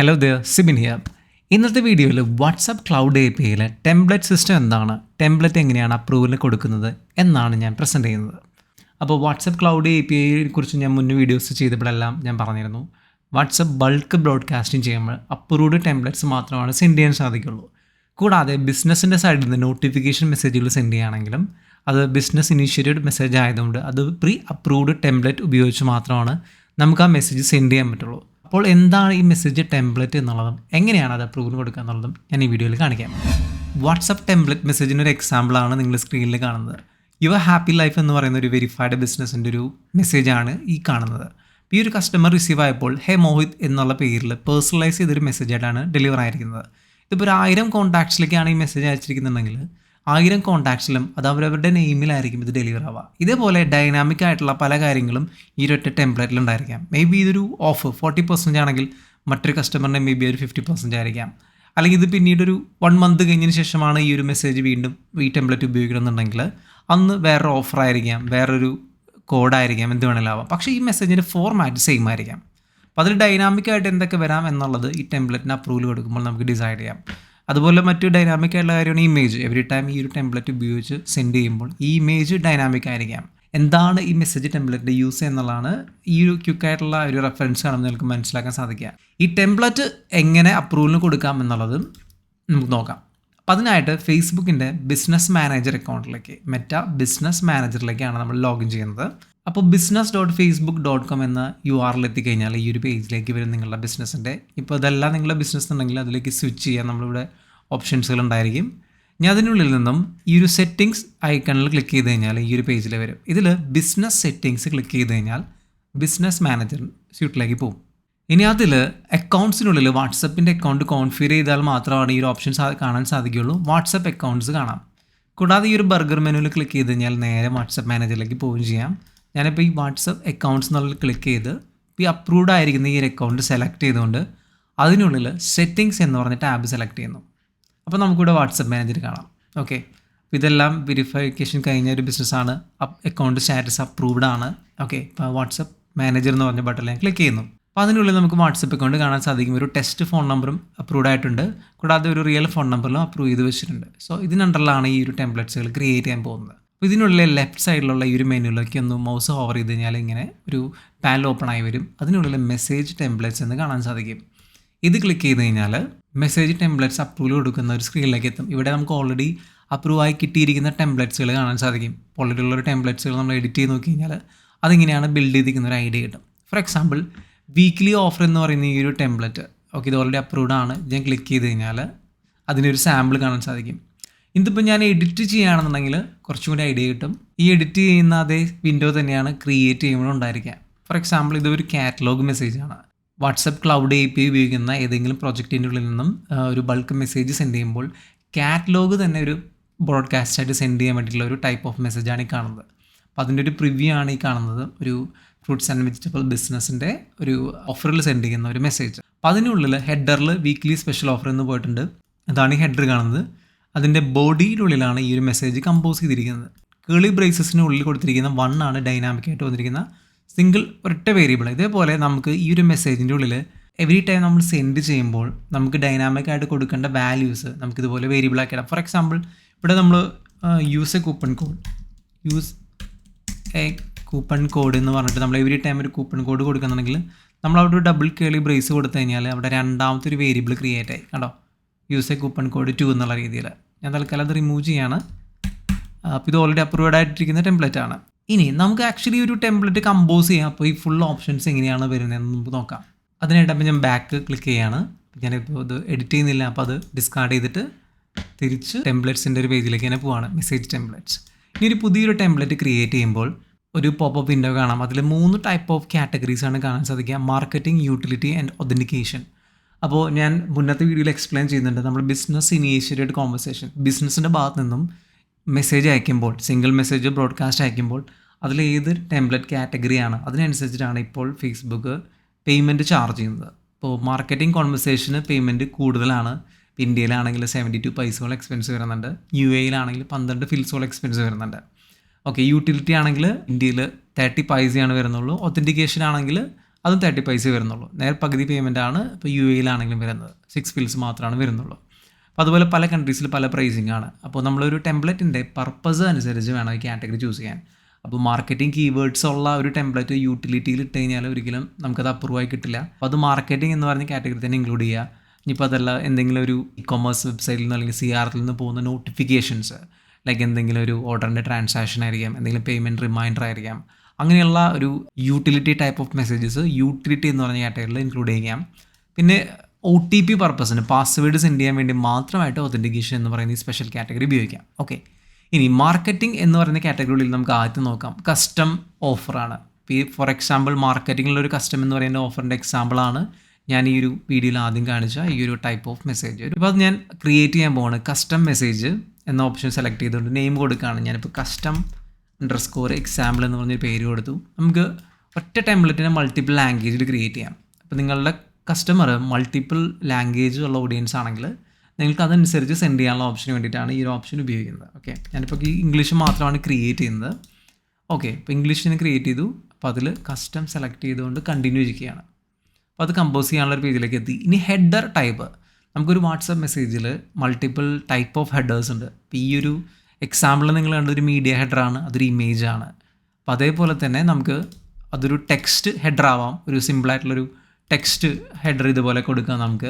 Hello there Sibin here. ഇന്നത്തെ വീഡിയോയിൽ WhatsApp cloud A P ഐയിലെ ടെംപ്ലേറ്റ് സിസ്റ്റം എന്താണ്, ടെംപ്ലേറ്റ് എങ്ങനെയാണ് അപ്രൂവലിന് കൊടുക്കുന്നത് എന്നാണ് ഞാൻ പ്രസൻറ്റ് ചെയ്യുന്നത്. അപ്പോൾ വാട്സപ്പ് ക്ലൗഡ് എ പി ഐയെ കുറിച്ച് ഞാൻ മുന്നേ വീഡിയോസ് ചെയ്തപ്പോഴെല്ലാം ഞാൻ പറഞ്ഞിരുന്നു, വാട്സപ്പ് ബൾക്ക് ബ്രോഡ്കാസ്റ്റിംഗ് ചെയ്യുമ്പോൾ അപ്രൂവ്ഡ് ടെംപ്ലേറ്റ്സ് മാത്രമാണ് സെൻഡ് ചെയ്യാൻ സാധിക്കുള്ളൂ. കൂടാതെ ബിസിനസ്സിൻ്റെ സൈഡിൽ നിന്ന് നോട്ടിഫിക്കേഷൻ മെസ്സേജുകൾ സെൻഡ് ചെയ്യുകയാണെങ്കിലും അത് ബിസിനസ് ഇനീഷ്യേറ്റഡ് മെസ്സേജ് ആയതുകൊണ്ട് അത് പ്രീ അപ്രൂവ്ഡ് ടെംപ്ലേറ്റ് ഉപയോഗിച്ച് മാത്രമാണ് നമുക്ക് ആ മെസ്സേജ് സെൻഡ് ചെയ്യാൻ പറ്റുള്ളൂ. അപ്പോൾ എന്താണ് ഈ മെസ്സേജ് ടെംപ്ലേറ്റ് എന്നുള്ളതും എങ്ങനെയാണ് അത് അപ്രൂവൽ കൊടുക്കുക എന്നുള്ളതും ഞാൻ ഈ വീഡിയോയിൽ കാണിക്കാം. വാട്സപ്പ് ടെംപ്ലേറ്റ് മെസ്സേജിൻ്റെ ഒരു എക്സാമ്പിളാണ് നിങ്ങൾ സ്ക്രീനിൽ കാണുന്നത്. യുവർ ഹാപ്പി ലൈഫ് എന്ന് പറയുന്ന ഒരു വെരിഫൈഡ് ബിസിനസ്സിൻ്റെ ഒരു മെസ്സേജാണ് ഈ കാണുന്നത്. ഈ ഒരു കസ്റ്റമർ റിസീവ് ആയപ്പോൾ ഹേ മോഹിത് എന്നുള്ള പേരിൽ പേഴ്സണലൈസ് ചെയ്തൊരു മെസ്സേജായിട്ടാണ് ഡെലിവർ ആയിരിക്കുന്നത്. ഇതിപ്പോൾ ഒരു 1000 കോൺടാക്ട്സിലേക്കാണ് ഈ മെസ്സേജ് അയച്ചിരിക്കുന്നുണ്ടെങ്കിൽ 1000 കോൺടാക്ട്സിലും അത് അവരവരുടെ നെയിമിലായിരിക്കും ഇത് ഡെലിവർ ആവുക. ഇതേപോലെ ഡൈനാമിക് ആയിട്ടുള്ള പല കാര്യങ്ങളും ഈ ഒരൊറ്റ ടെംപ്ലേറ്റിൽ ഉണ്ടായിരിക്കാം. മേ ബി ഇതൊരു ഓഫ് 40% ആണെങ്കിൽ മറ്റൊരു കസ്റ്റമറിന് മേ ബി ഒരു 50% ആയിരിക്കാം. അല്ലെങ്കിൽ ഇത് പിന്നീടൊരു 1 മന്ത് കഴിഞ്ഞതിന് ശേഷമാണ് ഈ ഒരു മെസ്സേജ് വീണ്ടും ഈ ടെംപ്ലേറ്റ് ഉപയോഗിക്കണമെന്നുണ്ടെങ്കിൽ അന്ന് വേറൊരു ഓഫറായിരിക്കാം, വേറൊരു കോഡായിരിക്കാം, എന്ത് വേണമെങ്കിലും ആവാം. പക്ഷേ ഈ മെസ്സേജിൻ്റെ ഫോർമാറ്റ് സെയിം ആയിരിക്കാം. അപ്പോൾ അതിൽ ഡൈനാമിക്കായിട്ട് എന്തൊക്കെ വരാം എന്നുള്ളത് ഈ ടെംപ്ലേറ്റിന് അപ്രൂവൽ കൊടുക്കുമ്പോൾ നമുക്ക് ഡിസൈഡ് ചെയ്യാം. അതുപോലെ മറ്റു ഡൈനാമിക് ആയിട്ടുള്ള കാര്യമാണ് ഇമേജ്. എവറി ടൈം ഈ ഒരു ടെംപ്ലേറ്റ് ഉപയോഗിച്ച് സെൻഡ് ചെയ്യുമ്പോൾ ഈ ഇമേജ് ഡൈനാമിക് ആയിരിക്കാം. എന്താണ് ഈ മെസ്സേജ് ടെംപ്ലേറ്റ് യൂസ് എന്നുള്ളതാണ് ഈ ഒരു ക്വിക്കായിട്ടുള്ള ഒരു റെഫറൻസ് കാണുമ്പോൾ നിങ്ങൾക്ക് മനസ്സിലാക്കാൻ സാധിക്കുക. ഈ ടെംപ്ലേറ്റ് എങ്ങനെ അപ്രൂവലിന് കൊടുക്കാം എന്നുള്ളത് നമുക്ക് നോക്കാം. അപ്പോൾ അതിനായിട്ട് ഫേസ്ബുക്കിൻ്റെ ബിസിനസ് മാനേജർ അക്കൗണ്ടിലേക്ക് ബിസിനസ് മാനേജറിലേക്കാണ് നമ്മൾ ലോഗിൻ ചെയ്യുന്നത്. അപ്പോൾ business.facebook.com എന്ന URL എത്തിക്കഴിഞ്ഞാൽ ഈ ഒരു പേജിലേക്ക് വരും നിങ്ങളുടെ ബിസിനസ്സിൻ്റെ. ഇപ്പോൾ ഇതെല്ലാം നിങ്ങളുടെ ബിസിനസ് ഉണ്ടെങ്കിൽ അതിലേക്ക് സ്വിച്ച് ചെയ്യാൻ നമ്മളിവിടെ ഓപ്ഷൻസുകൾ ഉണ്ടായിരിക്കും. ഞാൻ അതിനുള്ളിൽ നിന്നും ഈ ഒരു സെറ്റിങ്സ് ഐക്കണിൽ ക്ലിക്ക് ചെയ്ത് കഴിഞ്ഞാൽ ഈ ഒരു പേജിൽ വരും. ഇതിൽ ബിസിനസ് സെറ്റിങ്സ് ക്ലിക്ക് ചെയ്ത് കഴിഞ്ഞാൽ ബിസിനസ് മാനേജർ സ്യൂട്ടിലേക്ക് പോകും. ഇനി അതിൽ അക്കൗണ്ട്സിനുള്ളിൽ വാട്സപ്പിൻ്റെ അക്കൗണ്ട് കോൺഫിഗർ ചെയ്താൽ മാത്രമാണ് ഈ ഒരു ഓപ്ഷൻസ് കാണാൻ സാധിക്കുകയുള്ളൂ. വാട്സപ്പ് അക്കൗണ്ട്സ് കാണാം. കൂടാതെ ഈ ഒരു ബർഗർ മെനുവിൽ ക്ലിക്ക് ചെയ്ത് കഴിഞ്ഞാൽ നേരെ വാട്സപ്പ് മാനേജറിലേക്ക് പോവുകയും ചെയ്യാം. ഞാനിപ്പോൾ ഈ വാട്സപ്പ് അക്കൗണ്ട്സ് എന്നുള്ളത് ക്ലിക്ക് ചെയ്ത് ഈ അപ്രൂവ്ഡ് ആയിരിക്കുന്ന ഈ ഒരു അക്കൗണ്ട് സെലക്ട് ചെയ്തുകൊണ്ട് അതിനുള്ളിൽ സെറ്റിങ്സ് എന്ന് പറഞ്ഞ ടാബ് സെലക്ട് ചെയ്യുന്നു. അപ്പോൾ നമുക്കിവിടെ വാട്സപ്പ് മാനേജർ കാണാം. ഓക്കെ, ഇതെല്ലാം വെരിഫിക്കേഷൻ കഴിഞ്ഞ ഒരു ബിസിനസ്സാണ്. അക്കൗണ്ട് സ്റ്റാറ്റസ് അപ്രൂവ്ഡ് ആണ്. ഓക്കെ, ഇപ്പോൾ വാട്സപ്പ് മാനേജർ എന്ന് പറഞ്ഞ ബട്ടണിൽ ക്ലിക്ക് ചെയ്യുന്നു. അപ്പോൾ അതിനുള്ളിൽ നമുക്ക് വാട്സപ്പ് അക്കൗണ്ട് കാണാൻ സാധിക്കും. ഒരു ടെസ്റ്റ് ഫോൺ നമ്പറും അപ്രൂവ്ഡ് ആയിട്ടുണ്ട്. കൂടാതെ ഒരു റിയൽ ഫോൺ നമ്പറിലും അപ്രൂവ് ചെയ്ത് വെച്ചിട്ടുണ്ട്. സോ ഇതിനുണ്ടല്ലാണ് ഈ ഒരു ടെംപ്ലേറ്റ്സുകൾ ക്രിയേറ്റ് ചെയ്യാൻ പോകുന്നത്. അപ്പോൾ ഇതിനുള്ളിൽ ലെഫ്റ്റ് സൈഡിലുള്ള ഈ ഒരു മെനുവിലേക്ക് ഒന്ന് മൗസ് ഹോവർ ചെയ്ത് കഴിഞ്ഞാൽ ഇങ്ങനെ ഒരു പാനൽ ഓപ്പൺ ആയി വരും. അതിനുള്ളിൽ മെസ്സേജ് ടെംപ്ലേറ്റ്സ് എന്ന് കാണാൻ സാധിക്കും. ഇത് ക്ലിക്ക് ചെയ്ത് കഴിഞ്ഞാൽ മെസ്സേജ് ടെംപ്ലേറ്റ്സ് അപ്രൂവൽ കൊടുക്കുന്ന ഒരു സ്ക്രീനിലേക്ക് എത്തും. ഇവിടെ നമുക്ക് ഓൾറെഡി അപ്രൂവ് ആയി കിട്ടിയിരിക്കുന്ന ടെംപ്ലേറ്റ്സുകൾ കാണാൻ സാധിക്കും. ഓൾറെഡി ഉള്ളൊരു ടെംപ്ലേറ്റ്സുകൾ നമ്മൾ എഡിറ്റ് ചെയ്ത് നോക്കി കഴിഞ്ഞാൽ അതിങ്ങനെയാണ് ബിൽഡ് ചെയ്തിരിക്കുന്ന ഒരു ഐഡിയ കിട്ടും. ഫോർ എക്സാമ്പിൾ വീക്ക്ലി ഓഫർ എന്ന് പറയുന്ന ഈ ഒരു ടെംപ്ലേറ്റ്, ഓക്കെ, ഇത് ഓൾറെഡി അപ്രൂവ്ഡ് ആണ്. ഞാൻ ക്ലിക്ക് ചെയ്ത് കഴിഞ്ഞാൽ അതിനൊരു സാമ്പിൾ കാണാൻ സാധിക്കും. ഇതിപ്പോൾ ഞാൻ എഡിറ്റ് ചെയ്യുകയാണെന്നുണ്ടെങ്കിൽ കുറച്ചും കൂടി ഐഡിയ കിട്ടും. ഈ എഡിറ്റ് ചെയ്യുന്ന അതേ വിൻഡോ തന്നെയാണ് ക്രിയേറ്റ് ചെയ്യുമ്പോൾ ഉണ്ടായിരിക്കുക. ഫോർ എക്സാമ്പിൾ ഇതൊരു കാറ്റലോഗ് മെസ്സേജാണ്. WhatsApp cloud A P I ഉപയോഗിക്കുന്ന ഏതെങ്കിലും പ്രൊജക്റ്റിൻ്റെ ഉള്ളിൽ നിന്നും ഒരു ബൾക്ക് മെസ്സേജ് സെൻഡ് ചെയ്യുമ്പോൾ കാറ്റലോഗ് തന്നെ ഒരു ബ്രോഡ്കാസ്റ്റായിട്ട് സെൻഡ് ചെയ്യാൻ വേണ്ടിയിട്ടുള്ള ഒരു ടൈപ്പ് ഓഫ് മെസ്സേജാണ് ഈ കാണുന്നത്. അപ്പോൾ അതിൻ്റെ ഒരു പ്രിവ്യൂ ആണ് ഈ കാണുന്നത്. ഒരു ഫ്രൂട്ട്സ് ആൻഡ് വെജിറ്റബിൾ ബിസിനസ്സിൻ്റെ ഒരു ഓഫറിൽ സെൻഡ് ചെയ്യുന്ന ഒരു മെസ്സേജ്. അപ്പോൾ അതിനുള്ളിൽ ഹെഡറിൽ വീക്ക്ലി സ്പെഷ്യൽ ഓഫർ എന്ന് പോയിട്ടുണ്ട്. അതാണ് ഈ ഹെഡർ കാണുന്നത്. അതിൻ്റെ ബോഡിയിലുള്ളിലാണ് ഈ ഒരു മെസ്സേജ് കമ്പോസ് ചെയ്തിരിക്കുന്നത്. കേളി ബ്രേസസിനുള്ളിൽ കൊടുത്തിരിക്കുന്ന 1 ആണ് ഡൈനാമിക്കായിട്ട് വന്നിരിക്കുന്ന സിംഗിൾ ഒരൊറ്റ വേരിയബിൾ. ഇതേപോലെ നമുക്ക് ഈ ഒരു മെസ്സേജിൻ്റെ ഉള്ളിൽ എവറി ടൈം നമ്മൾ സെൻഡ് ചെയ്യുമ്പോൾ നമുക്ക് ഡൈനാമിക്കായിട്ട് കൊടുക്കേണ്ട വാല്യൂസ് നമുക്കിതുപോലെ വേരിയബിളാക്കി ഇടാം. ഫോർ എക്സാമ്പിൾ ഇവിടെ നമ്മൾ യൂസ് എ കൂപ്പൺ കോഡ് എന്ന് പറഞ്ഞിട്ട് നമ്മൾ എവറി ടൈം ഒരു കൂപ്പൺ കോഡ് കൊടുക്കുന്നുണ്ടെങ്കിൽ നമ്മൾ അവിടെ ഒരു ഡബിൾ കേളി ബ്രേസ് കൊടുത്തു കഴിഞ്ഞാൽ അവിടെ രണ്ടാമത്തെ ഒരു വേരിയബിൾ ക്രിയേറ്റ് ആയി. കണ്ടോ, യൂസ് എ കൂപ്പൺ കോഡ് 2 എന്നുള്ള രീതിയിൽ. ഞാൻ തൽക്കാലം അത് റിമൂവ് ചെയ്യാണ്. അപ്പോൾ ഇത് ഓൾറെഡി അപ്രൂവ്ഡ് ആയിട്ടിരിക്കുന്ന ടെംപ്ലേറ്റ് ആണ്. ഇനി നമുക്ക് ആക്ച്വലി ഒരു ടെംപ്ലേറ്റ് കമ്പോസ് ചെയ്യാം. അപ്പോൾ ഈ ഫുൾ ഓപ്ഷൻസ് എങ്ങനെയാണ് വരുന്നതെന്ന് നമുക്ക് നോക്കാം. അതിനായിട്ട് അപ്പോൾ ഞാൻ ബാക്ക് ക്ലിക്ക് ചെയ്യാണ്. ഞാനിപ്പോൾ ഇത് എഡിറ്റ് ചെയ്യുന്നില്ല. അപ്പോൾ അത് ഡിസ്കാർഡ് ചെയ്തിട്ട് തിരിച്ച് ടെംപ്ലേറ്റ്സിൻ്റെ ഒരു പേജിലേക്ക് തന്നെ പോവാണ്, മെസ്സേജ് ടെംപ്ലേറ്റ്സ്. ഇനി ഒരു പുതിയൊരു ടെംപ്ലേറ്റ് ക്രിയേറ്റ് ചെയ്യുമ്പോൾ ഒരു പോപ്പ് വിൻഡോ കാണാം. അതിൽ 3 ടൈപ്പ് ഓഫ് കാറ്റഗറീസാണ് കാണാൻ സാധിക്കുക: മാർക്കറ്റിംഗ്, യൂട്ടിലിറ്റി ആൻഡ് ഒതൻറ്റിക്കേഷൻ. അപ്പോൾ ഞാൻ മുന്നത്തെ വീഡിയോയിൽ എക്സ്പ്ലെയിൻ ചെയ്യുന്നുണ്ട്, നമ്മൾ ബിസിനസ് ഇനീഷ്യേറ്റഡ് കോൺവെർസേഷൻ ബിസിനസ്സിൻ്റെ ഭാഗത്ത് നിന്നും മെസ്സേജ് അയക്കുമ്പോൾ, സിംഗിൾ മെസ്സേജ് ബ്രോഡ്കാസ്റ്റ് അയക്കുമ്പോൾ അതിൽ ഏത് ടെംപ്ലേറ്റ് കാറ്റഗറിയാണ് അതിനനുസരിച്ചിട്ടാണ് ഇപ്പോൾ ഫേസ്ബുക്ക് പേയ്മെൻറ്റ് ചാർജ് ചെയ്യുന്നത്. ഇപ്പോൾ മാർക്കറ്റിംഗ് കോൺവെർസേഷന് പേയ്മെൻറ്റ് കൂടുതലാണ്. ഇന്ത്യയിലാണെങ്കിൽ 72 പൈസകൾ എക്സ്പെൻസ് വരുന്നുണ്ട്. UAE-യിലാണെങ്കിൽ 12 ഫിൽസോൾ എക്സ്പെൻസ് വരുന്നുണ്ട്. ഓക്കെ, യൂട്ടിലിറ്റി ആണെങ്കിൽ ഇന്ത്യയിൽ 30 പൈസയാണ് വരുന്നുള്ളൂ. ഒത്തൻറ്റിക്കേഷൻ ആണെങ്കിൽ അതും 30 പൈസ വരുന്നുള്ളൂ. നേരെ പകുതി പേയ്മെൻറ്റാണ് ഇപ്പോൾ UAE-ലാണെങ്കിലും വരുന്നത്. 6 ഫിൽസ് മാത്രമാണ് വരുന്നുള്ളൂ. അപ്പോൾ അതുപോലെ പല കൺട്രീസിൽ പല പ്രൈസിംഗ് ആണ്. അപ്പോൾ നമ്മളൊരു ടെംപ്ലേറ്റിൻ്റെ പർപ്പസ് അനുസരിച്ച് വേണം ഈ കാറ്റഗറി ചൂസ് ചെയ്യാൻ. അപ്പോൾ മാർക്കറ്റിംഗ് കീവേഡ്സ് ഉള്ള ഒരു ടെംപ്ലേറ്റ് യൂട്ടിലിറ്റിയിൽ ഇട്ട് കഴിഞ്ഞാൽ ഒരിക്കലും നമുക്കത് അപ്രൂവ് ആയി കിട്ടില്ല. അപ്പോൾ അത് മാർക്കറ്റിംഗ് എന്ന് പറഞ്ഞ കാറ്റഗറി തന്നെ ഇൻക്ലൂഡ് ചെയ്യുക. ഇനിയിപ്പോൾ അതല്ല എന്തെങ്കിലും ഒരു ഇ-കൊമേഴ്സ് വെബ്സൈറ്റിൽ നിന്ന് അല്ലെങ്കിൽ CRൽ നിന്ന് പോകുന്ന നോട്ടിഫിക്കേഷൻസ്, ലൈക്ക് എന്തെങ്കിലും ഒരു ഓർഡറിൻ്റെ ട്രാൻസാക്ഷൻ ആയിരിക്കാം, എന്തെങ്കിലും പേയ്മെൻറ്റ് റിമൈൻഡർ ആയിരിക്കാം, അങ്ങനെയുള്ള ഒരു utility type of messages utility എന്ന് പറഞ്ഞ കാറ്റഗറിയിൽ ഇൻക്ലൂഡ് ചെയ്യാം. പിന്നെ OTP പർപ്പസിന് പാസ്വേഡ് സെൻഡ് ചെയ്യാൻ വേണ്ടി മാത്രമായിട്ട് ഒതൻറ്റിക്കേഷൻ എന്ന് പറയുന്ന ഈ സ്പെഷ്യൽ കാറ്റഗറി ഉപയോഗിക്കാം. ഓക്കെ, ഇനി മാർക്കറ്റിംഗ് എന്ന് പറയുന്ന കാറ്റഗറിയിൽ നമുക്ക് ആദ്യം നോക്കാം. കസ്റ്റം ഓഫറാണ്. ഫോർ എക്സാമ്പിൾ മാർക്കറ്റിങ്ങിലൊരു കസ്റ്റം എന്ന് പറയുന്ന ഓഫറിൻ്റെ എക്സാമ്പിളാണ് ഞാൻ ഈ ഒരു വീഡിയോയിൽ ആദ്യം കാണിച്ച ഈ ഒരു ടൈപ്പ് ഓഫ് മെസ്സേജ്. ഇപ്പോൾ അത് ഞാൻ ക്രിയേറ്റ് ചെയ്യാൻ പോവാണ്. കസ്റ്റം മെസ്സേജ് എന്ന ഓപ്ഷൻ സെലക്ട് ചെയ്തുകൊണ്ട് നെയിം കൊടുക്കുകയാണ്. ഞാനിപ്പോൾ കസ്റ്റം _എക്സാമ്പിൾ എന്ന് പറഞ്ഞൊരു പേര് കൊടുത്തു. നമുക്ക് ഒറ്റ ടെംപ്ലേറ്റിനെ മൾട്ടിപ്പിൾ ലാംഗ്വേജിൽ ക്രിയേറ്റ് ചെയ്യാം. അപ്പോൾ നിങ്ങളുടെ കസ്റ്റമർ മൾട്ടിപ്പിൾ ലാംഗ്വേജ് ഉള്ള ഓഡിയൻസ് ആണെങ്കിൽ നിങ്ങൾക്ക് അതനുസരിച്ച് സെൻഡ് ചെയ്യാനുള്ള ഓപ്ഷന് വേണ്ടിയിട്ടാണ് ഈ ഒരു ഓപ്ഷൻ ഉപയോഗിക്കുന്നത്. ഓക്കെ, ഞാനിപ്പോൾ ഈ ഇംഗ്ലീഷ് മാത്രമാണ് ക്രിയേറ്റ് ചെയ്യുന്നത്. ഓക്കെ, ഇപ്പോൾ ഇംഗ്ലീഷിന് ക്രിയേറ്റ് ചെയ്തു. അപ്പോൾ അതിൽ കസ്റ്റം സെലക്ട് ചെയ്തുകൊണ്ട് കണ്ടിന്യൂ ചെയ്യുകയാണ്. അപ്പോൾ അത് കമ്പോസ് ചെയ്യാനുള്ള ഒരു പേജിലേക്ക് എത്തി. ഇനി ഹെഡർ ടൈപ്പ്, നമുക്കൊരു വാട്സപ്പ് മെസ്സേജിൽ മൾട്ടിപ്പിൾ ടൈപ്പ് ഓഫ് ഹെഡേഴ്സ് ഉണ്ട്. അപ്പോൾ ഈ ഒരു എക്സാമ്പിൾ നിങ്ങൾ കണ്ടൊരു മീഡിയ ഹെഡറാണ്, അതൊരു ഇമേജ് ആണ്. അപ്പോൾ അതേപോലെ തന്നെ നമുക്ക് അതൊരു ടെക്സ്റ്റ് ഹെഡർ ആവാം, ഒരു സിമ്പിളായിട്ടുള്ളൊരു ടെക്സ്റ്റ് ഹെഡർ ഇതുപോലെ കൊടുക്കാം നമുക്ക്.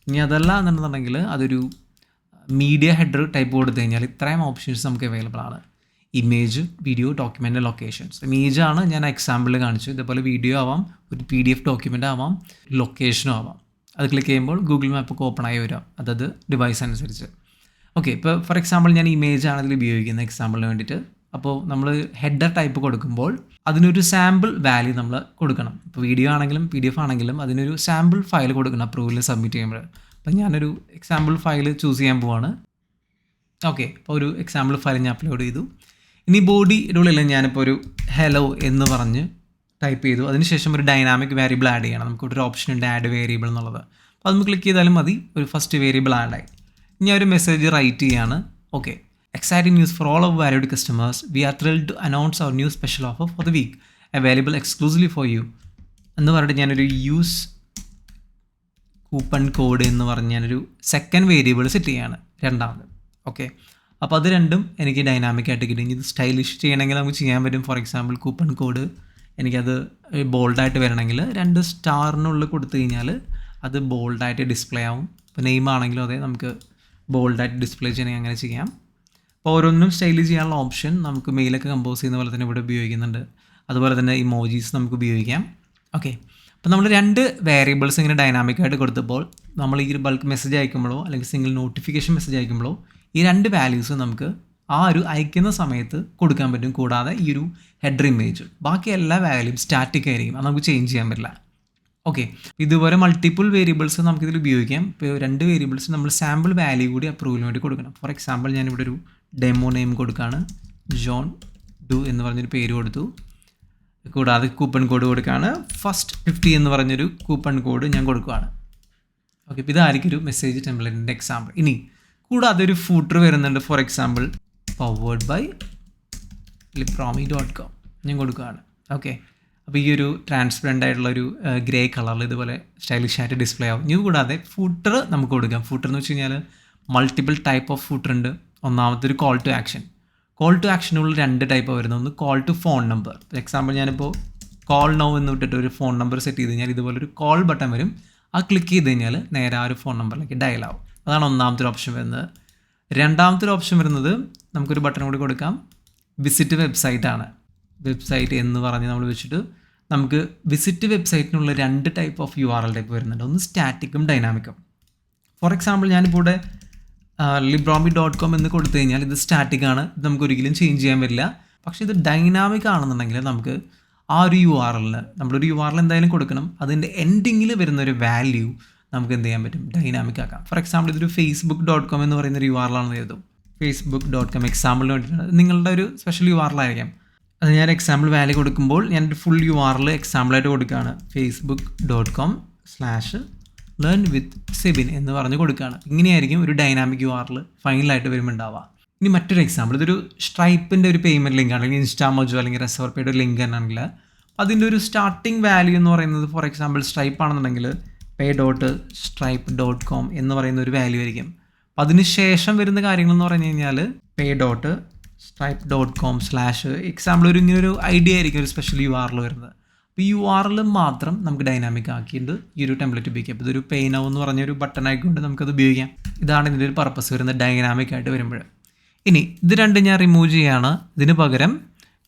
ഇനി അതല്ല എന്നുണ്ടെങ്കിൽ അതൊരു മീഡിയ ഹെഡർ ടൈപ്പ് കൊടുത്തു കഴിഞ്ഞാൽ ഇത്രയും ഓപ്ഷൻസ് നമുക്ക് അവൈലബിൾ ആണ്. Image, video, document, locations. Image ആണ് ഞാൻ എക്സാമ്പിൾ കാണിച്ചു. ഇതേപോലെ വീഡിയോ ആവാം, ഒരു PDF ഡോക്യുമെൻ്റ് ആവാം, ലൊക്കേഷനും ആവാം. അത് ക്ലിക്ക് ചെയ്യുമ്പോൾ ഗൂഗിൾ മാപ്പൊക്കെ ഓപ്പൺ ആയി വരാം, അതത് ഡിവൈസ് അനുസരിച്ച്. ഓക്കെ, ഇപ്പോൾ ഫോർ എക്സാമ്പിൾ ഞാൻ ഇമേജ് ആണ് ഇതിൽ ഉപയോഗിക്കുന്നത് എക്സാമ്പിളിന് വേണ്ടിയിട്ട്. അപ്പോൾ നമ്മൾ ഹെഡർ ടൈപ്പ് കൊടുക്കുമ്പോൾ അതിനൊരു സാമ്പിൾ വാല്യൂ നമ്മൾ കൊടുക്കണം. ഇപ്പോൾ വീഡിയോ ആണെങ്കിലും PDF ആണെങ്കിലും അതിനൊരു സാമ്പിൾ ഫയൽ കൊടുക്കണം അപ്രൂവലിൽ സബ്മിറ്റ് ചെയ്യുമ്പോൾ. അപ്പോൾ ഞാനൊരു എക്സാമ്പിൾ ഫയൽ ചൂസ് ചെയ്യാൻ പോവാണ്. ഓക്കെ, അപ്പോൾ ഒരു എക്സാമ്പിൾ ഫയൽ ഞാൻ അപ്ലോഡ് ചെയ്തു. ഇനി ബോഡിയുടെ ഉള്ളിൽ ഞാനിപ്പോൾ ഒരു ഹലോ എന്ന് പറഞ്ഞ് ടൈപ്പ് ചെയ്തു. അതിനുശേഷം ഒരു ഡൈനാമിക് വേരിയബിൾ ആഡ് ചെയ്യണം. നമുക്കൊരു ഓപ്ഷൻ ഉണ്ട് ആഡ് വേരിയബിൾ എന്നുള്ളത്. അപ്പോൾ അത് ക്ലിക്ക് ചെയ്താലും മതി, ഒരു ഫസ്റ്റ് വേരിയബിൾ ആഡായി. ഇനി ഒരു മെസ്സേജ് റൈറ്റ് ചെയ്യാണ്. Okay, exciting news for all our valued customers. We are thrilled to announce our new special offer for the week, available exclusively for you. എന്ന് പറഞ്ഞിട്ട് ഞാനൊരു യൂസ് കൂപ്പൺ കോഡ് എന്ന് പറഞ്ഞ് ഞാനൊരു second variable set ചെയ്യാണ്, രണ്ടാമത്. Okay, അപ്പോൾ അത് രണ്ടും എനിക്ക് ഡൈനാമിക് ആയിട്ട് കിട്ടും. ഇത് സ്റ്റൈലിഷ് ചെയ്യണമെങ്കിൽ നമുക്ക് ചെയ്യാൻ പറ്റും. ഫോർ എക്സാമ്പിൾ കൂപ്പൺ കോഡ് എനിക്കത് ബോൾഡായിട്ട് വരണമെങ്കിൽ 2 സ്റ്റാറിനുള്ളിൽ കൊടുത്തു കഴിഞ്ഞാൽ അത് ബോൾഡായിട്ട് ഡിസ്പ്ലേ ആവും. ഇപ്പോൾ നെയിം ആണെങ്കിലും അതെ, നമുക്ക് ബോൾഡായിട്ട് ഡിസ്പ്ലേ ചെയ്യണമെങ്കിൽ അങ്ങനെ ചെയ്യാം. അപ്പോൾ ഓരോന്നും സ്റ്റൈൽ ചെയ്യാനുള്ള ഓപ്ഷൻ നമുക്ക് മെയിലൊക്കെ കമ്പോസ് ചെയ്യുന്ന പോലെ തന്നെ ഇവിടെ ഉപയോഗിക്കുന്നുണ്ട്. അതുപോലെ തന്നെ ഇമോജീസ് നമുക്ക് ഉപയോഗിക്കാം. ഓക്കെ, അപ്പോൾ നമ്മൾ 2 വേരിയബിൾസ് ഇങ്ങനെ ഡൈനാമിക്കായിട്ട് കൊടുത്തപ്പോൾ നമ്മൾ ഈ ഒരു ബൾക്ക് മെസ്സേജ് അയക്കുമ്പോഴോ അല്ലെങ്കിൽ സിംഗിൾ നോട്ടിഫിക്കേഷൻ മെസ്സേജ് അയക്കുമ്പോഴോ ഈ 2 വാല്യൂസ് നമുക്ക് ആ ഒരു അയക്കുന്ന സമയത്ത് കൊടുക്കാൻ പറ്റും. കൂടാതെ ഈ ഒരു ഹെഡർ ഇമേജ്, ബാക്കി എല്ലാ വാല്യൂം സ്റ്റാറ്റിക് ആയിരിക്കും, അത് നമുക്ക് ചേഞ്ച് ചെയ്യാൻ പറ്റില്ല. ഓക്കെ, ഇതുപോലെ മൾട്ടിപ്പിൾ വേരിയബിൾസ് നമുക്കിതിൽ ഉപയോഗിക്കാം. ഇപ്പോൾ 2 വേരിയബിൾസ് നമ്മൾ സാമ്പിൾ വാല്യൂ കൂടി അപ്രൂവലിന് വേണ്ടി കൊടുക്കണം. ഫോർ എക്സാമ്പിൾ ഞാനിവിടെ ഒരു ഡെമോ നെയിം കൊടുക്കുകയാണ്, ജോൺ ഡു എന്ന് പറഞ്ഞൊരു പേര് കൊടുത്തു. കൂടാതെ കൂപ്പൺ കോഡ് കൊടുക്കുകയാണ്, ഫസ്റ്റ് 50 എന്ന് പറഞ്ഞൊരു കൂപ്പൺ കോഡ് ഞാൻ കൊടുക്കുകയാണ്. ഓക്കെ, ഇപ്പോൾ ഇതായിരിക്കും ഒരു മെസ്സേജ് ടെംപ്ലേറ്റിൻ്റെ എക്സാമ്പിൾ. ഇനി കൂടാതെ ഒരു ഫൂട്ടർ വരുന്നുണ്ട്. For example powered by Libromi.com ഞാൻ കൊടുക്കുകയാണ്. ഓക്കെ, അപ്പോൾ ഈ ഒരു ട്രാൻസ്പെറൻ്റ് ആയിട്ടുള്ളൊരു ഗ്രേ കളറിൽ ഇതുപോലെ സ്റ്റൈലിഷ് ആയിട്ട് ഡിസ്പ്ലേ ആവും. ഇനി കൂടാതെ ഫൂട്ടർ നമുക്ക് കൊടുക്കാം. ഫൂട്ടർ എന്ന് വെച്ച് കഴിഞ്ഞാൽ മൾട്ടിപ്പിൾ ടൈപ്പ് ഓഫ് ഫൂട്ടർ ഉണ്ട്. ഒന്നാമത്തെ ഒരു call to action. Call to ആക്ഷനുള്ള 2 ടൈപ്പ് വരുന്നത്. ഒന്ന് call to phone number. For example ഞാനിപ്പോൾ കോൾ നൗ എന്ന് വിട്ടിട്ട് ഒരു ഫോൺ നമ്പർ സെറ്റ് ചെയ്ത് കഴിഞ്ഞാൽ ഇതുപോലൊരു കോൾ ബട്ടൺ വരും. ആ ക്ലിക്ക് ചെയ്ത് കഴിഞ്ഞാൽ നേരെ ആ ഒരു ഫോൺ നമ്പറിലേക്ക് ഡയൽ ആവും. അതാണ് ഒന്നാമത്തെ ഓപ്ഷൻ വരുന്നത്. രണ്ടാമത്തെ ഓപ്ഷൻ വരുന്നത് നമുക്കൊരു ബട്ടൺ കൂടി കൊടുക്കാം, വിസിറ്റ് വെബ്സൈറ്റ് ആണ്. വെബ്സൈറ്റ് എന്ന് പറഞ്ഞ് നമ്മൾ വെച്ചിട്ട് നമുക്ക് വിസിറ്റ് വെബ്സൈറ്റിനുള്ള 2 ടൈപ്പ് ഓഫ് URL ടൈപ്പ് വരുന്നുണ്ട്. ഒന്ന് സ്റ്റാറ്റിക്കും ഡൈനാമിക്കും. ഫോർ എക്സാമ്പിൾ ഞാനിപ്പോൾ ഇവിടെ Libromi.com എന്ന് കൊടുത്തു കഴിഞ്ഞാൽ ഇത് സ്റ്റാറ്റിക് ആണ്, ഇത് നമുക്ക് ഒരിക്കലും ചേഞ്ച് ചെയ്യാൻ പറ്റില്ല. പക്ഷേ ഇത് ഡൈനാമിക് ആണെന്നുണ്ടെങ്കിൽ നമുക്ക് ആ ഒരു URL നമ്മളൊരു URL എന്തായാലും കൊടുക്കണം. അതിൻ്റെ എൻഡിങ്ങിൽ വരുന്നൊരു വാല്യൂ നമുക്ക് എന്ത് ചെയ്യാൻ പറ്റും, ഡൈനാമിക് ആക്കാം. ഫോർ എക്സാമ്പിൾ ഇതൊരു facebook.com എന്ന് പറയുന്നൊരു URL ആണെന്ന് കരുതും. facebook.com എക്സാമ്പിളിന് വേണ്ടിയിട്ടാണ്, നിങ്ങളുടെ ഒരു സ്പെഷ്യൽ URL ആയിരിക്കാം. അത് ഞാൻ എക്സാമ്പിൾ വാല്യൂ കൊടുക്കുമ്പോൾ ഞാനൊരു ഫുൾ URL എക്സാമ്പിളായിട്ട് കൊടുക്കുകയാണ്, facebook.com/learnwithsibin എന്ന് പറഞ്ഞ് കൊടുക്കുകയാണ്. ഇങ്ങനെയായിരിക്കും ഒരു ഡൈനാമിക് URL ഫൈനലായിട്ട് വരുമ്പോൾ ഉണ്ടാവുക. ഇനി മറ്റൊരു എക്സാമ്പിൾ, ഇതൊരു സ്ട്രൈപ്പിൻ്റെ ഒരു പേയ്മെൻറ്റ് ലിങ്ക് ആണെങ്കിൽ ഇൻസ്റ്റാമോജോ അല്ലെങ്കിൽ റെസോർപ്പയുടെ ഒരു ലിങ്ക് ആണെങ്കിൽ അതിൻ്റെ ഒരു സ്റ്റാർട്ടിംഗ് വാല്യൂ എന്ന് പറയുന്നത് ഫോർ എക്സാമ്പിൾ സ്ട്രൈപ്പ് ആണെന്നുണ്ടെങ്കിൽ pay.stripe.com എന്ന് പറയുന്ന ഒരു വാല്യൂ ആയിരിക്കും. അപ്പം അതിന് ശേഷം വരുന്ന കാര്യങ്ങൾ എന്ന് പറഞ്ഞു കഴിഞ്ഞാൽ pay.stripe.com/ എക്സാമ്പിൾ ഇങ്ങനൊരു ഐഡിയ ആയിരിക്കും ഒരു സ്പെഷ്യൽ URL വരുന്നത്. അപ്പോൾ ഈ URL മാത്രം നമുക്ക് ഡൈനാമിക് ആക്കിയിട്ട് ഈ ഒരു ടെംപ്ലേറ്റ് ഉപയോഗിക്കാം. അപ്പോൾ ഇതൊരു പേ നൗ എന്ന് പറഞ്ഞൊരു ബട്ടൺ ആയിക്കൊണ്ട് നമുക്കത് ഉപയോഗിക്കാം. ഇതാണ് ഇതിൻ്റെ ഒരു പർപ്പസ് വരുന്നത് ഡൈനാമിക് ആയിട്ട് വരുമ്പോൾ. ഇനി ഇത് രണ്ടും ഞാൻ റിമൂവ് ചെയ്യുകയാണ്. ഇതിന് പകരം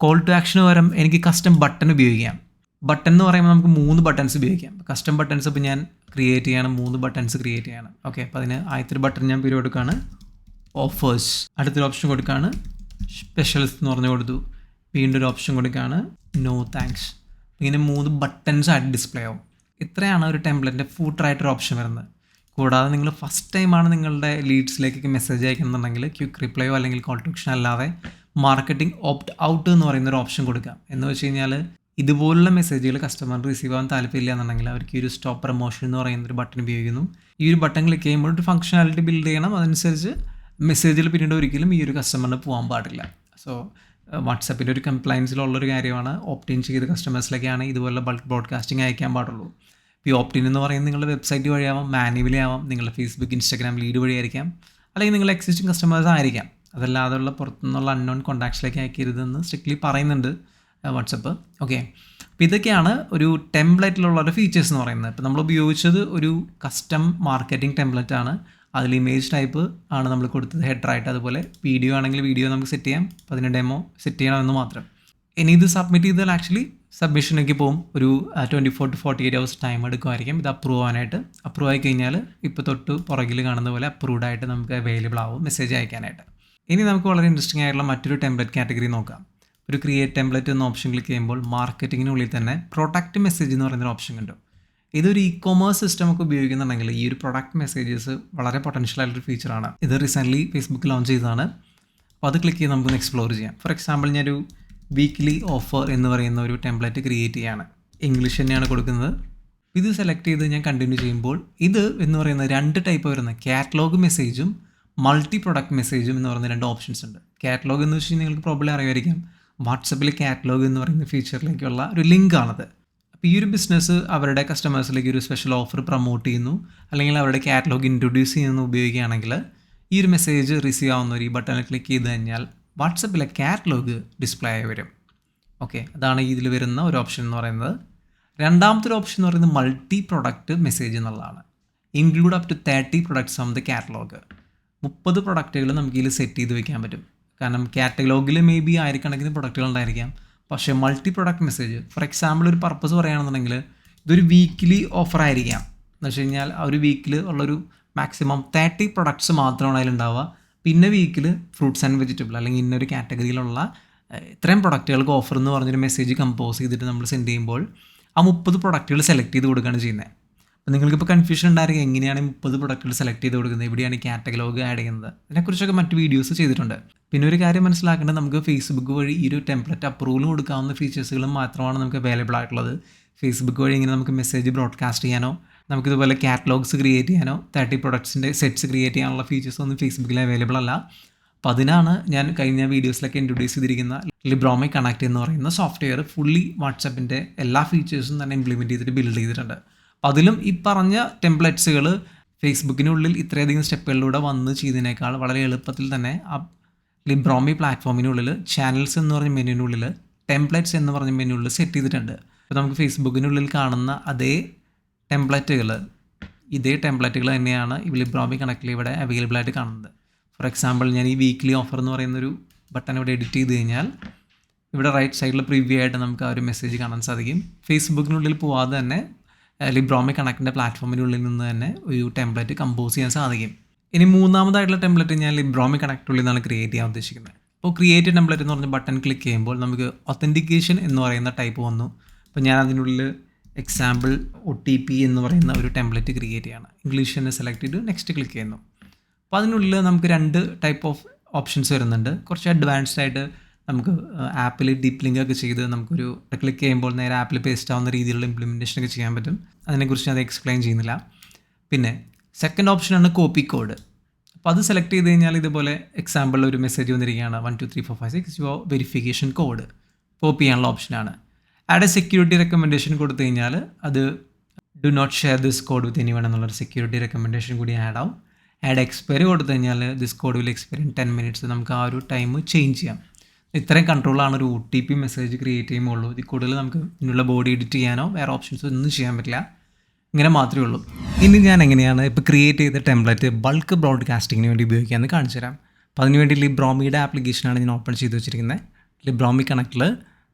കോൾ ടു ആക്ഷന് പകരം എനിക്ക് കസ്റ്റം ബട്ടൺ ഉപയോഗിക്കാം. ബട്ടൺ എന്ന് പറയുമ്പോൾ നമുക്ക് 3 ബട്ടൺസ് ഉപയോഗിക്കാം. കസ്റ്റം ബട്ടൺസ് ഇപ്പോൾ ഞാൻ ക്രിയേറ്റ് ചെയ്യാണ്, 3 ബട്ടൺസ് ക്രിയേറ്റ് ചെയ്യാണ്. ഓക്കെ, അപ്പോൾ അതിന് ആദ്യത്തെ ബട്ടൺ ഞാൻ പേര് കൊടുക്കുകയാണ് ഓഫേഴ്സ്, അടുത്തൊരു ഓപ്ഷൻ കൊടുക്കുകയാണ് സ്പെഷ്യൽസ് എന്ന് പറഞ്ഞു കൊടുത്തു, വീണ്ടും ഒരു ഓപ്ഷൻ കൊടുക്കുകയാണ് നോ താങ്ക്സ്. ഇങ്ങനെ 3 ബട്ടൺസ് ആയിട്ട് ഡിസ്പ്ലേ ആവും. ഇത്രയാണ് ഒരു ടെംപ്ലേറ്റിൻ്റെ ഫൂട്ടറായിട്ടൊരു ഓപ്ഷൻ വരുന്നത്. കൂടാതെ നിങ്ങൾ ഫസ്റ്റ് ടൈമാണ് നിങ്ങളുടെ ലീഡ്സിലേക്കൊക്കെ മെസ്സേജ് അയക്കുന്നുണ്ടെങ്കിൽ ക്വിക്ക് റിപ്ലൈയോ അല്ലെങ്കിൽ കോൾ ടു ആക്ഷൻ അല്ലാതെ മാർക്കറ്റിംഗ് ഓപ്റ്റ് ഔട്ട് എന്ന് പറയുന്ന ഒരു ഓപ്ഷൻ കൊടുക്കാം. എന്ന് വെച്ച് കഴിഞ്ഞാൽ ഇതുപോലുള്ള മെസ്സേജുകൾ കസ്റ്റമർ റിസീവ് ആവാൻ താല്പര്യമില്ല എന്നുണ്ടെങ്കിൽ അവർക്ക് ഈ ഒരു സ്റ്റോപ്പ് പ്രൊമോഷൻ എന്ന് പറയുന്ന ഒരു ബട്ടൺ ഉപയോഗിക്കുന്നു. ഈ ഒരു ബട്ടൺ ക്ലിക്ക് ചെയ്യുമ്പോൾ ഒരു ഫംഗ്ഷനാലിറ്റി ബിൽഡ് ചെയ്യണം. അതനുസരിച്ച് മെസ്സേജിൽ പിന്നീട് ഒരിക്കലും ഈ ഒരു കസ്റ്റമറിന് പോകാൻ പാടില്ല. സോ വാട്സപ്പിൻ്റെ ഒരു കംപ്ലയൻസിലുള്ളൊരു കാര്യമാണ് ഓപ്റ്റിൻ ചെയ്ത് കസ്റ്റമേഴ്സിലേക്കാണ് ഇതുപോലെ ബൾക്ക് ബ്രോഡ്കാസ്റ്റിംഗ് അയക്കാൻ പാടുള്ളൂ. ഈ ഓപ്റ്റിൻ എന്ന് പറയുന്നത് നിങ്ങളുടെ വെബ്സൈറ്റ് വഴിയാവാം, മാനുവലി ആവാം, നിങ്ങളുടെ ഫേസ്ബുക്ക്, ഇൻസ്റ്റാഗ്രാം ലീഡ് വഴിയായിരിക്കാം, അല്ലെങ്കിൽ നിങ്ങൾ എക്സിസ്റ്റിംഗ് കസ്റ്റമേഴ്സ് ആയിരിക്കാം. അതല്ലാതെയുള്ള പുറത്തുനിന്നുള്ള അൺനോൺ കോൺടാക്ട്സിലേക്ക് അയക്കരുതെന്ന് സ്ട്രിക്ട്ലി പറയുന്നുണ്ട് വാട്സപ്പ്. ഓക്കെ, അപ്പോൾ ഇതൊക്കെയാണ് ഒരു ടെംപ്ലേറ്റിലുള്ള ഒരു ഫീച്ചേഴ്സ് എന്ന് പറയുന്നത്. ഇപ്പോൾ നമ്മൾ ഉപയോഗിച്ചത് ഒരു കസ്റ്റം മാർക്കറ്റിംഗ് ടെംപ്ലേറ്റ് ആണ്. അതിൽ ഇമേജ് ടൈപ്പ് ആണ് നമ്മൾ കൊടുത്തത് ഹെഡറായിട്ട്. അതുപോലെ വീഡിയോ ആണെങ്കിൽ വീഡിയോ നമുക്ക് സെറ്റ് ചെയ്യാം. അപ്പോൾ അതിന് ഡെമോ സെറ്റ് ചെയ്യണമെന്ന് മാത്രം. ഇനി ഇത് സബ്മിറ്റ് ചെയ്താൽ ആക്ച്വലി സബ്മിഷനൊക്കെ പോകും. ഒരു 24 to 48 hours ടൈം എടുക്കുമായിരിക്കും ഇത് അപ്രൂവ് ആവാനായിട്ട്. അപ്രൂവ് ആയി കഴിഞ്ഞാൽ ഇപ്പോൾ തൊട്ട് പുറകിൽ കാണുന്ന പോലെ അപ്രൂവ്ഡ് ആയിട്ട് നമുക്ക് അവൈലബിൾ ആവും മെസ്സേജ് അയക്കാനായിട്ട്. ഇനി നമുക്ക് വളരെ ഇൻട്രസ്റ്റിംഗ് ആയിട്ടുള്ള മറ്റൊരു ടെംപ്ലേറ്റ് കാറ്റഗറി നോക്കാം. ഒരു ക്രിയേറ്റ് ടെംപ്ലേറ്റ് എന്ന ഓപ്ഷൻ ക്ലിക്ക് ചെയ്യുമ്പോൾ മാർക്കറ്റിങ്ങിനുള്ളിൽ തന്നെ പ്രൊഡക്റ്റ് മെസ്സേജ് എന്ന് പറയുന്നൊരു ഓപ്ഷൻ ഉണ്ട്. ഇതൊരു ഇ-കൊമേഴ്സ് സിസ്റ്റം ഒക്കെ ഉപയോഗിക്കുന്നുണ്ടെങ്കിൽ ഈ ഒരു പ്രൊഡക്റ്റ് മെസ്സേജസ് വളരെ പൊട്ടൻഷ്യൽ ആയിട്ടൊരു ഫീച്ചറാണ്. ഇത് റീസെൻ്റ്ലി ഫേസ്ബുക്ക് ലോഞ്ച് ചെയ്തതാണ്. അപ്പോൾ അത് ക്ലിക്ക് ചെയ്ത് നമുക്കൊന്ന് എക്സ്പ്ലോർ ചെയ്യാം. ഫോർ എക്സാമ്പിൾ ഞാനൊരു വീക്ക്ലി ഓഫർ എന്ന് പറയുന്ന ഒരു ടെംപ്ലേറ്റ് ക്രിയേറ്റ് ചെയ്യാണ്. ഇംഗ്ലീഷ് തന്നെയാണ് കൊടുക്കുന്നത്. ഇത് സെലക്ട് ചെയ്ത് ഞാൻ കണ്ടിന്യൂ ചെയ്യുമ്പോൾ ഇത് എന്ന് പറയുന്ന 2 ടൈപ്പ് വരുന്ന കാറ്റലോഗ് മെസ്സേജും മൾട്ടി പ്രൊഡക്റ്റ് മെസ്സേജും എന്ന് പറയുന്ന 2 ഓപ്ഷൻസ് ഉണ്ട്. കാറ്റലോഗ് എന്ന് വെച്ച് കഴിഞ്ഞാൽ നിങ്ങൾക്ക് പ്രോബ്ലം അറിയാമായിരിക്കും. വാട്സപ്പിൽ കാറ്റലോഗ് എന്ന് പറയുന്ന ഫീച്ചറിലേക്കുള്ള ഒരു ലിങ്കാണത്. അപ്പോൾ ഈ ഒരു ബിസിനസ് അവരുടെ കസ്റ്റമേഴ്സിലേക്ക് ഒരു സ്പെഷ്യൽ ഓഫർ പ്രൊമോട്ട് ചെയ്യുന്നു, അല്ലെങ്കിൽ അവരുടെ കാറ്റലോഗ് ഇൻട്രൊഡ്യൂസ് ചെയ്യുന്നു ഉപയോഗിക്കുകയാണെങ്കിൽ ഈ ഒരു മെസ്സേജ് റിസീവ് ആവുന്ന ഒരു ഈ ബട്ടണിൽ ക്ലിക്ക് ചെയ്ത് കഴിഞ്ഞാൽ വാട്സപ്പിലെ കാറ്റലോഗ് ഡിസ്പ്ലേ ആയി വരും. ഓക്കെ, അതാണ് ഇതിൽ വരുന്ന ഒരു ഓപ്ഷൻ എന്ന് പറയുന്നത്. രണ്ടാമത്തെ ഒരു ഓപ്ഷൻ എന്ന് പറയുന്നത് മൾട്ടി പ്രൊഡക്റ്റ് മെസ്സേജ് എന്നുള്ളതാണ്. Include up to 30 products on the catalogue. 30 പ്രൊഡക്റ്റുകൾ നമുക്ക് ഇതിൽ സെറ്റ് ചെയ്ത് വെക്കാൻ പറ്റും. കാരണം കാറ്റലോഗിൽ മേ ബി ആയിരക്കണക്കിന് പ്രൊഡക്റ്റുകൾ ഉണ്ടായിരിക്കാം. പക്ഷേ multi product message for example ഒരു പർപ്പസ് പറയുകയാണെന്നുണ്ടെങ്കിൽ ഇതൊരു വീക്കിലി ഓഫർ ആയിരിക്കാം. എന്ന് വെച്ച് കഴിഞ്ഞാൽ ആ ഒരു വീക്കിൽ ഉള്ളൊരു മാക്സിമം 30 പ്രൊഡക്ട്സ് മാത്രമാണ് അതിലുണ്ടാവുക. പിന്നെ വീക്കിൽ ഫ്രൂട്ട്സ് ആൻഡ് വെജിറ്റബിൾ അല്ലെങ്കിൽ ഇന്നൊരു കാറ്റഗറിയിലുള്ള ഇത്രയും പ്രൊഡക്റ്റുകൾക്ക് ഓഫർ എന്ന് പറഞ്ഞൊരു മെസ്സേജ് കമ്പോസ് ചെയ്തിട്ട് നമ്മൾ സെൻഡ് ചെയ്യുമ്പോൾ ആ 30 പ്രൊഡക്റ്റുകൾ സെലക്ട് ചെയ്ത് കൊടുക്കുകയാണ് ചെയ്യുന്നത്. അപ്പോൾ നിങ്ങൾക്കിപ്പോൾ കൺഫ്യൂഷൻ ഉണ്ടായിരിക്കും എങ്ങനെയാണ് 30 പ്രൊഡക്റ്റുകൾ സെലക്ട് ചെയ്ത് കൊടുക്കുന്നത്, എവിടെയാണ് ഈ കാറ്റലോഗ് ആഡ് ചെയ്യുന്നത്. ഇതിനെക്കുറിച്ചൊക്കെ മറ്റ് വീഡിയോസ് ചെയ്തിട്ടുണ്ട്. പിന്നെ ഒരു കാര്യം മനസ്സിലാക്കേണ്ടത് നമുക്ക് ഫേസ്ബുക്ക് വഴി ഈ ഒരു ടെംപ്ലേറ്റ് അപ്രൂവൽ കൊടുക്കാവുന്ന ഫീച്ചേഴ്സുകളും മാത്രമാണ് നമുക്ക് അവൈലബിൾ ആയിട്ടുള്ളത്. ഫേസ്ബുക്ക് വഴി ഇങ്ങനെ നമുക്ക് മെസ്സേജ് ബ്രോഡ്കാസ്റ്റ് ചെയ്യാനോ നമുക്കിതുപോലെ കാറ്റലോഗ്സ് ക്രിയേറ്റ് ചെയ്യാനോ 30 പ്രൊഡക്ട്സിൻ്റെ സെറ്റ്സ് ക്രിയേറ്റ് ചെയ്യാനുള്ള ഫീച്ചേഴ്സ് ഒന്നും ഫേസ്ബുക്കിൽ അവൈലബിൾ അല്ല. അപ്പോൾ അതിനാണ് ഞാൻ കഴിഞ്ഞ വീഡിയോസിലൊക്കെ ഇൻട്രൊഡ്യൂസ് ചെയ്തിരിക്കുന്ന ലിബ്രോമി കണക്ട് എന്ന് പറയുന്ന സോഫ്റ്റ്വെയർ ഫുള്ളി വാട്സപ്പിൻ്റെ എല്ലാ ഫീച്ചേഴ്സും തന്നെ ഇംപ്ലിമെൻറ്റ് ചെയ്തിട്ട് ബിൽഡ് ചെയ്തിട്ടുണ്ട്. അപ്പോൾ അതിലും ഈ പറഞ്ഞ ടെംപ്ലേറ്റ്സുകൾ ഫേസ്ബുക്കിനുള്ളിൽ ഇത്രയധികം സ്റ്റെപ്പുകളിലൂടെ വന്ന് ചെയ്തതിനേക്കാൾ വളരെ എളുപ്പത്തിൽ തന്നെ ആ ലിബ്രോമി പ്ലാറ്റ്ഫോമിനുള്ളിൽ ചാനൽസ് എന്ന് പറഞ്ഞ മെനുവിനുള്ളിൽ ടെംപ്ലേറ്റ്സ് എന്ന് പറഞ്ഞ മെനുവിൽ സെറ്റ് ചെയ്തിട്ടുണ്ട്. അപ്പോൾ നമുക്ക് ഫേസ്ബുക്കിനുള്ളിൽ കാണുന്ന അതേ ടെംപ്ലേറ്റുകൾ തന്നെയാണ് ഈ ലിബ്രോമി കണക്റ്റിൽ ഇവിടെ അവൈലബിൾ ആയിട്ട് കാണുന്നത്. ഫോർ എക്സാമ്പിൾ ഞാൻ ഈ വീക്ക്ലി ഓഫർ എന്ന് പറയുന്നൊരു ബട്ടൺ ഇവിടെ എഡിറ്റ് ചെയ്ത് കഴിഞ്ഞാൽ ഇവിടെ റൈറ്റ് സൈഡിൽ പ്രിവ്യൂ ആയിട്ട് നമുക്ക് ആ ഒരു മെസ്സേജ് കാണാൻ സാധിക്കും. ഫേസ്ബുക്കിനുള്ളിൽ പോവാതെ തന്നെ ലിബ്രോമി കണക്റ്റിൻ്റെ പ്ലാറ്റ്ഫോമിനുള്ളിൽ നിന്ന് തന്നെ ഒരു ടെംപ്ലേറ്റ് കമ്പോസ് ചെയ്യാൻ സാധിക്കും. ഇനി മൂന്നാമതായിട്ടുള്ള ടെംപ്ലേറ്റ് ഞാൻ ലിബ്രോമി കണക്റ്റിനുള്ളിൽ നിന്നാണ് ക്രിയേറ്റ് ചെയ്യാൻ ഉദ്ദേശിക്കുന്നത്. അപ്പോൾ ക്രിയേറ്റ് ടെംപ്ലേറ്റ് എന്ന് പറഞ്ഞ ബട്ടൺ ക്ലിക്ക് ചെയ്യുമ്പോൾ നമുക്ക് ഒത്തൻറ്റിക്കേഷൻ എന്ന് പറയുന്ന ടൈപ്പ് വന്നു. അപ്പോൾ ഞാൻ അതിനുള്ളിൽ എക്സാമ്പിൾ OTP എന്ന് പറയുന്ന ഒരു ടെംപ്ലേറ്റ് ക്രിയേറ്റ് ചെയ്യണം. ഇംഗ്ലീഷ് തന്നെ സെലക്ട് ചെയ്ത് നെക്സ്റ്റ് ക്ലിക്ക് ചെയ്യുന്നു. അപ്പോൾ അതിനുള്ളിൽ നമുക്ക് 2 ടൈപ്പ് ഓഫ് ഓപ്ഷൻസ് വരുന്നുണ്ട്. കുറച്ച് അഡ്വാൻസ്ഡ് ആയിട്ട് നമുക്ക് ആപ്പിൽ ഡീപ്പ് ലിങ്ക് ഒക്കെ ചെയ്ത് നമുക്കൊരു ക്ലിക്ക് ചെയ്യുമ്പോൾ നേരെ ആപ്പിൽ പേസ്റ്റ് ആവുന്ന രീതിയിലുള്ള ഇംപ്ലിമെൻറ്റേഷൻ ഒക്കെ ചെയ്യാൻ പറ്റും. അതിനെക്കുറിച്ച് ഞാൻ എക്സ്പ്ലെയിൻ ചെയ്യുന്നില്ല. പിന്നെ സെക്കൻഡ് ഓപ്ഷനാണ് കോപ്പി കോഡ്. അപ്പോൾ അത് സെലക്ട് ചെയ്ത് കഴിഞ്ഞാൽ ഇതുപോലെ എക്സാമ്പിൾ ഒരു മെസ്സേജ് വന്നിരിക്കുകയാണ് 1 2 3 4 5 6 യുവർ വെരിഫിക്കേഷൻ കോഡ് കോപ്പി ചെയ്യാനുള്ള ഓപ്ഷനാണ്. ആഡ് എ സെക്യൂരിറ്റി റെക്കമെൻഡേഷൻ കൊടുത്തു കഴിഞ്ഞാൽ അത് do not share this code with anyone എന്നുള്ളൊരു സെക്യൂരിറ്റി റെക്കമെൻഡേഷൻ കൂടി ആഡ് ആവും. ആഡ് എക്സ്പയറി കൊടുത്തു കഴിഞ്ഞാൽ this code will expire in 10 minutes. നമുക്ക് ആ ഒരു ടൈം ചേഞ്ച് ചെയ്യാം. ഇത്രയും കൺട്രോളാണ് ഒരു OTP മെസ്സേജ് ക്രിയേറ്റ് ചെയ്യുമ്പോഴുള്ളൂ. ഇതിൽ കൂടുതൽ നമുക്ക് ഇതിനുള്ള ബോഡി എഡിറ്റ് ചെയ്യാനോ വേറെ ഓപ്ഷൻസ് ഒന്നും ചെയ്യാൻ പറ്റില്ല. ഇങ്ങനെ മാത്രമേ ഉള്ളൂ. ഇനി ഞാൻ എങ്ങനെയാണ് ഇപ്പോൾ ക്രിയേറ്റ് ചെയ്ത ടെംപ്ലേറ്റ് ബൾക്ക് ബ്രോഡ്കാസ്റ്റിങ്ങിന് വേണ്ടി ഉപയോഗിക്കാമെന്ന് കാണിച്ചു തരാം. അപ്പോൾ അതിനുവേണ്ടി ലിബ്രോമിയുടെ ആപ്ലിക്കേഷനാണ് ഞാൻ ഓപ്പൺ ചെയ്ത് വെച്ചിരിക്കുന്നത്. ലിബ്രോമി കണക്റ്റിൽ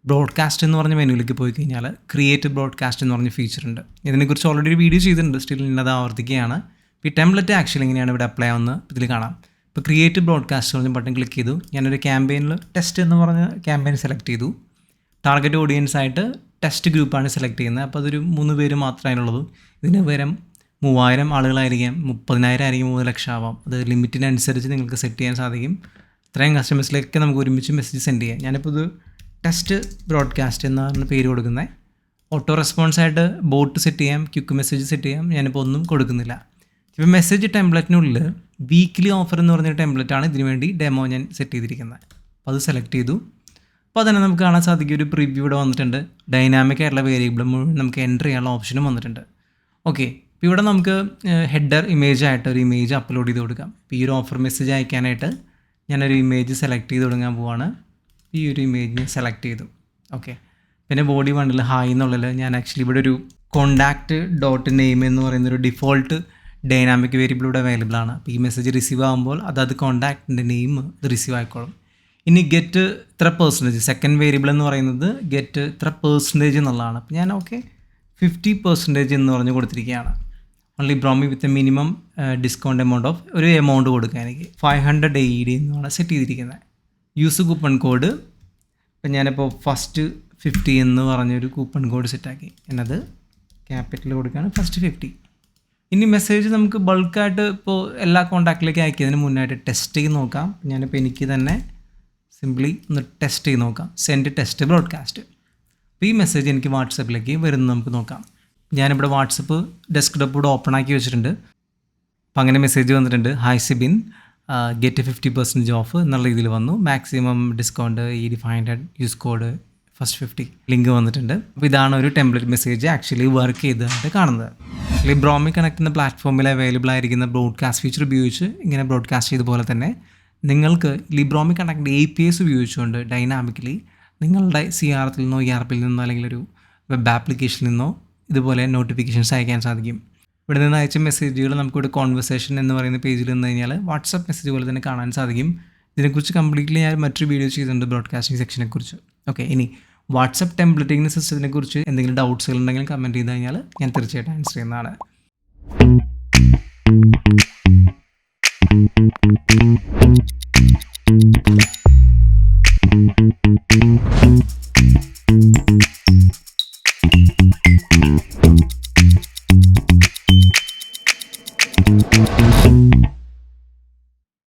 ബ്രോഡ്കാസ്റ്റ് എന്ന് പറഞ്ഞ മെനുവിലേക്ക് പോയി കഴിഞ്ഞാൽ ക്രിയേറ്റ് ബ്രോഡ്കാസ്റ്റ് എന്ന് പറഞ്ഞ ഫീച്ചർ ഉണ്ട്. ഇതിനെക്കുറിച്ച് ഓൾറെഡി ഒരു വീഡിയോ ചെയ്തിട്ടുണ്ട്, സ്റ്റിൽ ഇന്നത് ആവർത്തിക്കുകയാണ്. ഈ ടെംപ്ലേറ്റ് ആക്ച്വലി എങ്ങനെയാണ് ഇവിടെ അപ്ലൈ ആവുന്നത് ഇതിൽ കാണാം. ഇപ്പോൾ ക്രിയേറ്റ് ബ്രോഡ്കാസ്റ്റ് പറഞ്ഞ ബട്ടൺ ക്ലിക്ക് ചെയ്തു. ഞാനൊരു ക്യാമ്പയിനിൽ ടെസ്റ്റ് എന്ന് പറഞ്ഞ ക്യാമ്പയിൻ സെലക്ട് ചെയ്തു. ടാർഗറ്റ് ഓഡിയൻസ് ആയിട്ട് ടെസ്റ്റ് ഗ്രൂപ്പാണ് സെലക്ട് ചെയ്യുന്നത്. അപ്പോൾ അതൊരു 3 പേര് മാത്രമേ അതിനുള്ളൂ. ഇതിന് പകരം 3000 ആളുകളായിരിക്കാം, 30,000 ആയിരിക്കും, 3 ലക്ഷം ആവാം. അത് ലിമിറ്റിനനുസരിച്ച് നിങ്ങൾക്ക് സെറ്റ് ചെയ്യാൻ സാധിക്കും. ഇത്രയും കസ്റ്റമേഴ്സിലേക്ക് നമുക്ക് ഒരുമിച്ച് മെസ്സേജ് സെൻഡ് ചെയ്യാം. ഞാനിപ്പോൾ ഇത് ടെസ്റ്റ് ബ്രോഡ്കാസ്റ്റ് എന്നാണ് പേര് കൊടുക്കുന്നത്. ഓട്ടോ റെസ്പോൺസ് ആയിട്ട് ബോട്ട് സെറ്റ് ചെയ്യാം, ക്വിക്ക് മെസ്സേജ് സെറ്റ് ചെയ്യാം. ഞാനിപ്പോൾ ഒന്നും കൊടുക്കുന്നില്ല. ഇപ്പോൾ മെസ്സേജ് ടെംപ്ലേറ്റിനുള്ളിൽ വീക്ക്ലി ഓഫർ എന്ന് പറഞ്ഞൊരു ടെംപ്ലേറ്റാണ് ഇതിനു വേണ്ടി ഡെമോ ഞാൻ സെറ്റ് ചെയ്തിരിക്കുന്നത്. അപ്പോൾ അത് സെലക്ട് ചെയ്തു. അപ്പോൾ തന്നെ നമുക്ക് കാണാൻ സാധിക്കും ഒരു പ്രിവ്യൂ ഇവിടെ വന്നിട്ടുണ്ട്. ഡൈനാമിക് ആയിട്ടുള്ള വേരിയബിൾ മുഴുവൻ നമുക്ക് എൻ്റർ ചെയ്യാനുള്ള ഓപ്ഷനും വന്നിട്ടുണ്ട്. ഓക്കെ, ഇപ്പോൾ ഇവിടെ നമുക്ക് ഹെഡർ ഇമേജ് ആയിട്ട് ഒരു ഇമേജ് അപ്ലോഡ് ചെയ്ത് കൊടുക്കാം. ഇപ്പോൾ ഈ ഒരു ഓഫർ മെസ്സേജ് അയക്കാനായിട്ട് ഞാനൊരു ഇമേജ് സെലക്ട് ചെയ്ത് തുടങ്ങാൻ പോവാണ്. ഈ ഒരു ഇമേജ് സെലക്ട് ചെയ്തു. ഓക്കെ, പിന്നെ ബോഡി വണ്ടിൽ ഹായ് എന്നുള്ളത് ഞാൻ ആക്ച്വലി ഇവിടെ ഒരു കോണ്ടാക്റ്റ് ഡോട്ട് നെയിം എന്ന് പറയുന്നൊരു ഡിഫോൾട്ട് ഡൈനാമിക് വേരിയബിൾ ഇവിടെ അവൈലബിൾ ആണ്. അപ്പോൾ ഈ മെസ്സേജ് റിസീവ് ആകുമ്പോൾ അത് കോണ്ടാക്റ്റിൻ്റെ നെയിം റിസീവ് ആയിക്കോളും. ഇനി ഗെറ്റ് ഇത്ര %, സെക്കൻഡ് വേരിയബിൾ എന്ന് പറയുന്നത് ഗെറ്റ് ഇത്ര % എന്നുള്ളതാണ്. അപ്പോൾ ഞാൻ 50% എന്ന് പറഞ്ഞ് കൊടുത്തിരിക്കുകയാണ്. Only promo with a minimum discount amount of ഒരു എമൗണ്ട് കൊടുക്കുക. എനിക്ക് 500 AED എന്നാണ് സെറ്റ് ചെയ്തിരിക്കുന്നത്. Use coupon code. ഇപ്പം ഞാനിപ്പോൾ ഫസ്റ്റ് 50 എന്ന് പറഞ്ഞൊരു കൂപ്പൺ കോഡ് സെറ്റാക്കി. എന്നത് ക്യാപിറ്റൽ കൊടുക്കുകയാണ്, ഫസ്റ്റ് 50. ഇനി മെസ്സേജ് നമുക്ക് ബൾക്കായിട്ട് ഇപ്പോൾ എല്ലാ കോൺടാക്റ്റിലേക്ക് അയക്കുന്നതിന് മുന്നായിട്ട് ടെസ്റ്റ് ചെയ്ത് നോക്കാം. ഞാനിപ്പോൾ എനിക്ക് തന്നെ സിംപ്ലി ഒന്ന് ടെസ്റ്റ് ചെയ്ത് നോക്കാം. Send test broadcast. അപ്പോൾ ഈ മെസ്സേജ് എനിക്ക് വാട്സപ്പിലേക്ക് വരുന്നത് നമുക്ക് നോക്കാം. ഞാനിവിടെ വാട്സപ്പ് ഡെസ്ക്ടോപ്പ് ഇവിടെ ഓപ്പൺ ആക്കി വെച്ചിട്ടുണ്ട്. അപ്പോൾ അങ്ങനെ മെസ്സേജ് വന്നിട്ടുണ്ട്. ഹായ് സിബിൻ, ഗെറ്റ് 50% ഓഫ് എന്നുള്ള രീതിയിൽ വന്നു. Maximum discount 500, use code first 50 link വന്നിട്ടുണ്ട്. അപ്പോൾ ഇതാണ് ഒരു ടെംപ്ലേറ്റ് മെസ്സേജ് ആക്ച്വലി വർക്ക് ചെയ്തതായിട്ട് കാണുന്നത്. ലിബ്രോമി കണക്ട് എന്ന പ്ലാറ്റ്ഫോമിൽ അവൈലബിൾ ആയിരിക്കുന്ന ബ്രോഡ്കാസ്റ്റ് ഫീച്ചർ ഉപയോഗിച്ച് ഇങ്ങനെ ബ്രോഡ്കാസ്റ്റ് ചെയ്തപോലെ തന്നെ നിങ്ങൾക്ക് ലിബ്രോമി കണക്ട് APIs ഉപയോഗിച്ചുകൊണ്ട് ഡൈനാമിക്കലി നിങ്ങളുടെ CRത്തിൽ നിന്നോ ERPയിൽ നിന്നോ അല്ലെങ്കിൽ ഒരു വെബ് ആപ്ലിക്കേഷനിൽ നിന്നോ ഇതുപോലെ നോട്ടിഫിക്കേഷൻസ് അയക്കാൻ സാധിക്കും. ഇവിടെ നിന്ന് അയച്ച മെസ്സേജുകൾ നമുക്കിവിടെ കോൺവെർസേഷൻ എന്ന് പറയുന്ന പേജിൽ നിന്ന് കഴിഞ്ഞാൽ വാട്സപ്പ് മെസ്സേജ് പോലെ തന്നെ കാണാൻ സാധിക്കും. ഇതിനെക്കുറിച്ച് കംപ്ലീറ്റ്ലി ഞാൻ മറ്റൊരു വീഡിയോ ചെയ്തിട്ടുണ്ട് ബ്രോഡ്കാസ്റ്റിംഗ് സെക്ഷനെ കുറിച്ച്. ഓക്കെ, ഇനി വാട്സപ്പ് ടെംപ്ലേറ്റിംഗ് സിസ്റ്റത്തിനെ കുറിച്ച് എന്തെങ്കിലും ഡൗട്ട്സുകൾ ഉണ്ടെങ്കിൽ കമൻറ്റ് ചെയ്ത് കഴിഞ്ഞാൽ ഞാൻ തീർച്ചയായിട്ടും ആൻസർ ചെയ്യുന്നതാണ്.